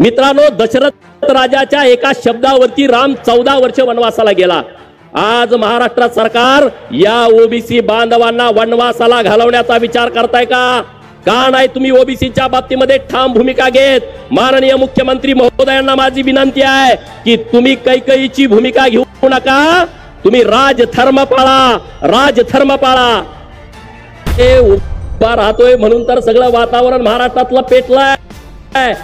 मित्रांनो, दशरथ राजाच्या एका शब्दावरती राम 14 वर्ष वनवासाला गेला। आज महाराष्ट्र सरकार या ओबीसी बांधवांना वनवासाला घालवण्याचा विचार करताय का? का नाही तुम्ही ओबीसीच्या बाबतीमध्ये ठाम भूमिका घेत? माननीय मुख्यमंत्री महोदयांना माझी विनंती आहे की तुम्ही कैकईची भूमिका घेऊ नका, तुम्ही राजधर्म पाळा, राजधर्म पाळा। हे उभा राहतोय म्हणून तर सगळं वातावरण महाराष्ट्रातलं पेटलंय।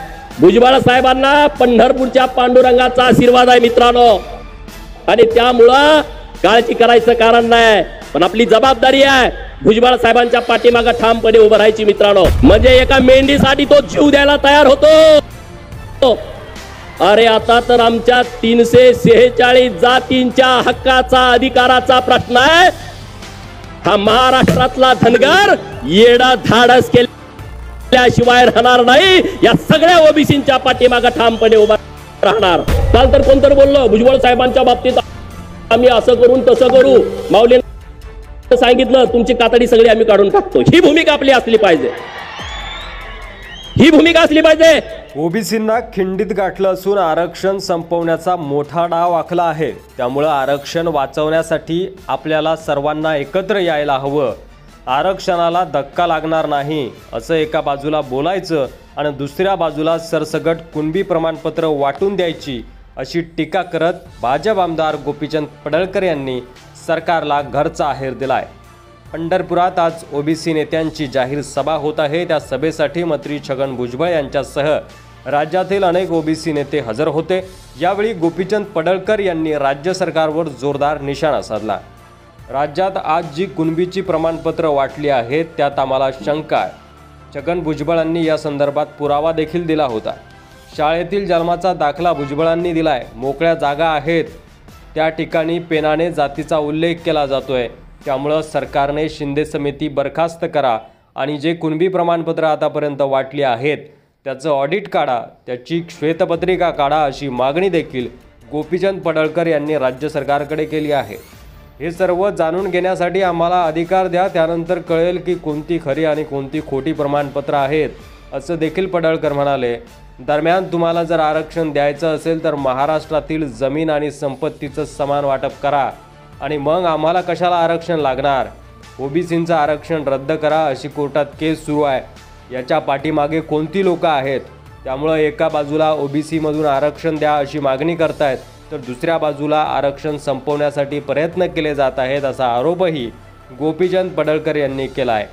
भुजबळ साहेबांना पंढरपूरच्या पांडुरंगाचा आशीर्वाद आहे मित्रांनो, आणि त्यामुळं काळजी करायचं कारण नाही, पण आपली जबाबदारी आहे भुजबळ साहेबांच्या पाठीमागे ठामपणे उभं राहायची मित्रांनो। म्हणजे एका मेंढीसाठी तो जीव द्यायला तयार होतो। अरे आता तर आमच्या 346 जातींच्या हक्काचा अधिकाराचा प्रश्न आहे। हा महाराष्ट्रातला धनगर येडा धाडस केल्याशिवाय राहणार नाही। या सगळ्या ओबीसींच्या पाठीमागे ठामपणे उभा राहणार। काल तर कोणतरी बोललो भुजबळ साहेबांच्या बाबतीत आम्ही असं करून तसं करू, माऊली सांगितलं तुमची कातडी सगळी आम्ही काढून टाकतो। ही भूमिका आपली असली पाहिजे, ही भूमिका असली पाहिजे। ओबीसींना खिंडीत गाठलं असून आरक्षण संपवण्याचा मोठा डाव आखला आहे। त्यामुळे आरक्षण वाचवण्यासाठी आपल्याला सर्वांना एकत्र यायला हवं। आरक्षणाला धक्का लागणार नाही असं एका बाजूला बोलायचं आणि दुसऱ्या बाजूला सरसगट कुणबी प्रमाणपत्र वाटून द्यायची अशी टीका करत भाजप आमदार गोपीचंद पडळकर यांनी सरकारला घरचा आहेर दिलाय। पंढरपुरात आज ओबीसी नेत्यांची जाहीर सभा होत आहे। त्या सभेसाठी मंत्री छगन भुजबळ यांच्यासह राज्यातील अनेक ओबीसी नेते हजर होते। यावेळी गोपीचंद पडळकर यांनी राज्य सरकारवर जोरदार निशाणा साधला। राज्यात आज जी कुणबीची प्रमाणपत्र वाटली आहेत त्यात आम्हाला शंका आहे। छगन भुजबळांनी या संदर्भात पुरावा देखील दिला होता। शाळेतील जन्माचा दाखला भुजबळांनी दिलाय। मोकळ्या जागा आहेत त्या ठिकाणी पेनाने जातीचा उल्लेख केला जातोय। त्यामुळे सरकारने शिंदे समिती बरखास्त करा आणि जे कुणबी प्रमाणपत्र आतापर्यंत वाटली आहेत त्याचं ऑडिट काढा, त्याची श्वेतपत्रिका काढा अशी मागणी देखील गोपीचंद पडळकर यांनी राज्य सरकारकडे केली आहे। हे सर्व जाणून घेण्यासाठी आम्हाला अधिकार द्या, त्यानंतर कळेल की कोणती खरी आणि कोणती खोटी प्रमाणपत्र आहेत असं देखील पडळकर म्हणाले। दरम्यान तुम्हाला जर आरक्षण द्यायचं असेल तर महाराष्ट्रातील जमीन आणि संपत्तीचं समान वाटप करा आणि मग आम्हाला कशाला आरक्षण लागणार? ओबीसींचं आरक्षण रद्द करा अशी कोर्टात केस सुरू आहे। याच्या पाठीमागे कोणती लोक आहेत? त्यामुळे एका बाजूला ओबीसीमधून आरक्षण द्या अशी मागणी करतायत तर दुसऱ्या बाजूला आरक्षण संपवण्यासाठी प्रयत्न केले जात आहेत असा आरोपही गोपीचंद पडळकर यांनी केला आहे।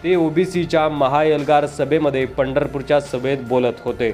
ते ओबीसीच्या महाएल्गार सभेमध्ये पंढरपूरच्या सभेत बोलत होते।